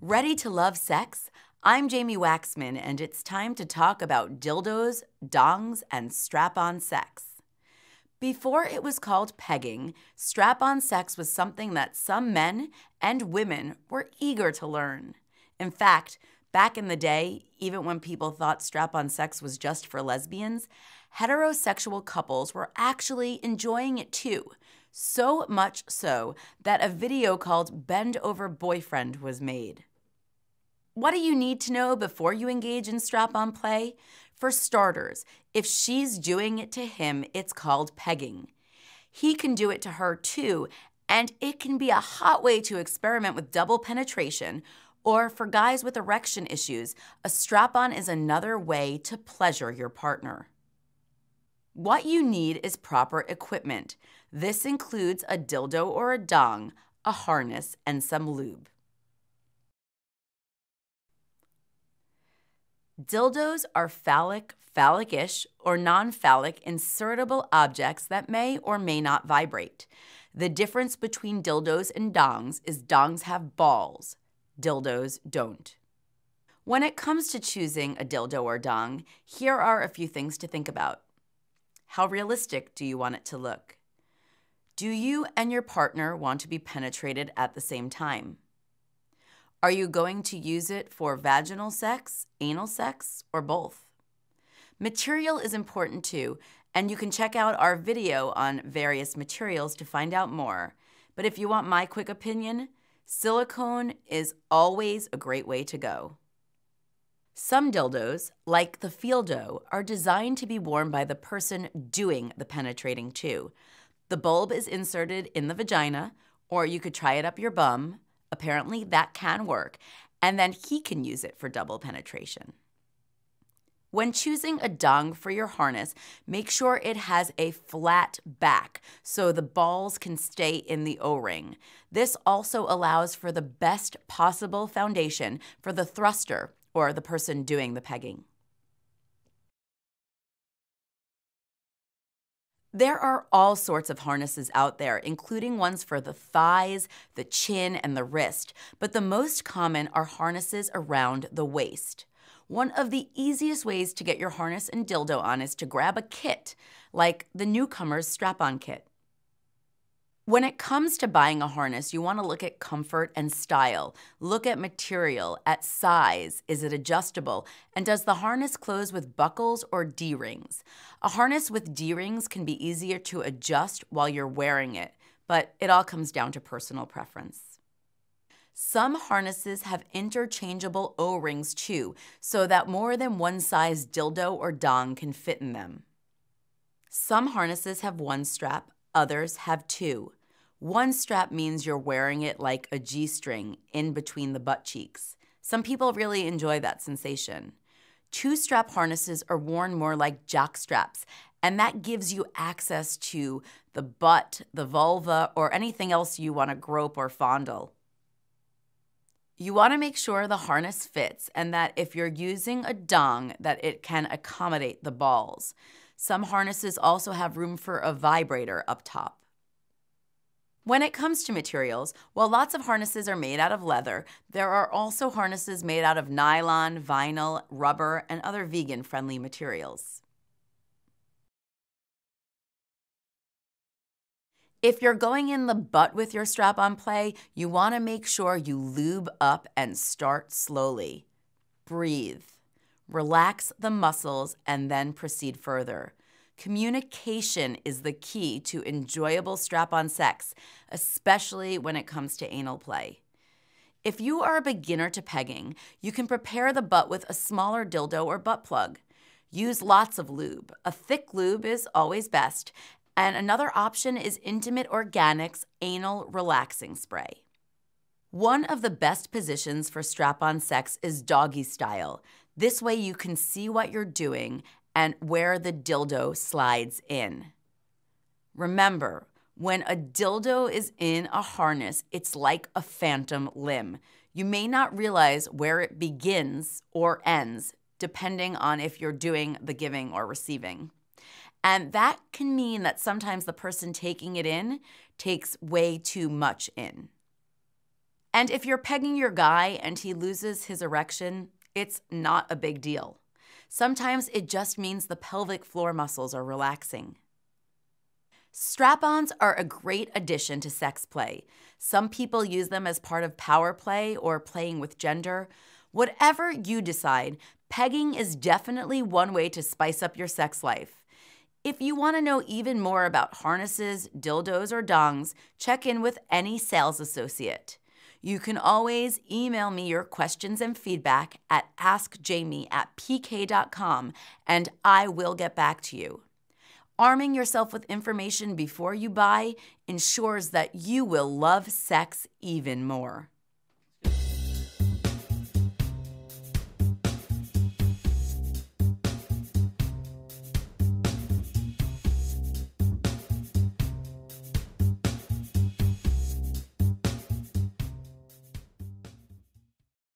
Ready to love sex? I'm Jamye Waxman, and it's time to talk about dildos, dongs, and strap-on sex. Before it was called pegging, strap-on sex was something that some men and women were eager to learn. In fact, back in the day, even when people thought strap-on sex was just for lesbians, heterosexual couples were actually enjoying it too. So much so that a video called Bend Over Boyfriend was made. What do you need to know before you engage in strap-on play? For starters, if she's doing it to him, it's called pegging. He can do it to her too, and it can be a hot way to experiment with double penetration, or for guys with erection issues, a strap-on is another way to pleasure your partner. What you need is proper equipment. This includes a dildo or a dong, a harness, and some lube. Dildos are phallic-ish, or non-phallic insertable objects that may or may not vibrate. The difference between dildos and dongs is dongs have balls. Dildos don't. When it comes to choosing a dildo or dong, here are a few things to think about. How realistic do you want it to look? Do you and your partner want to be penetrated at the same time? Are you going to use it for vaginal sex, anal sex, or both? Material is important too, and you can check out our video on various materials to find out more. But if you want my quick opinion, silicone is always a great way to go. Some dildos, like the Fieldo, are designed to be worn by the person doing the penetrating too. The bulb is inserted in the vagina, or you could try it up your bum. Apparently that can work, and then he can use it for double penetration. When choosing a dong for your harness, make sure it has a flat back so the balls can stay in the O-ring. This also allows for the best possible foundation for the thruster, or the person doing the pegging. There are all sorts of harnesses out there, including ones for the thighs, the chin, and the wrist, but the most common are harnesses around the waist. One of the easiest ways to get your harness and dildo on is to grab a kit, like the newcomer's strap-on kit. When it comes to buying a harness, you want to look at comfort and style. Look at material, at size. Is it adjustable? And does the harness close with buckles or D-rings? A harness with D-rings can be easier to adjust while you're wearing it, but it all comes down to personal preference. Some harnesses have interchangeable O-rings too, so that more than one size dildo or dong can fit in them. Some harnesses have one strap, others have two. One strap means you're wearing it like a G-string in between the butt cheeks. Some people really enjoy that sensation. Two-strap harnesses are worn more like jock straps, and that gives you access to the butt, the vulva, or anything else you want to grope or fondle. You want to make sure the harness fits and that if you're using a dong, that it can accommodate the balls. Some harnesses also have room for a vibrator up top. When it comes to materials, while lots of harnesses are made out of leather, there are also harnesses made out of nylon, vinyl, rubber, and other vegan-friendly materials. If you're going in the butt with your strap-on play, you want to make sure you lube up and start slowly. Breathe. Relax the muscles and then proceed further. Communication is the key to enjoyable strap-on sex, especially when it comes to anal play. If you are a beginner to pegging, you can prepare the butt with a smaller dildo or butt plug. Use lots of lube. A thick lube is always best, and another option is Intimate Organics Anal Relaxing Spray. One of the best positions for strap-on sex is doggy style. This way you can see what you're doing and where the dildo slides in. Remember, when a dildo is in a harness, it's like a phantom limb. You may not realize where it begins or ends, depending on if you're doing the giving or receiving. And that can mean that sometimes the person taking it in takes way too much in. And if you're pegging your guy and he loses his erection, it's not a big deal. Sometimes it just means the pelvic floor muscles are relaxing. Strap-ons are a great addition to sex play. Some people use them as part of power play or playing with gender. Whatever you decide, pegging is definitely one way to spice up your sex life. If you want to know even more about harnesses, dildos, or dongs, check in with any sales associate. You can always email me your questions and feedback at askjamie@pk.com, and I will get back to you. Arming yourself with information before you buy ensures that you will love sex even more.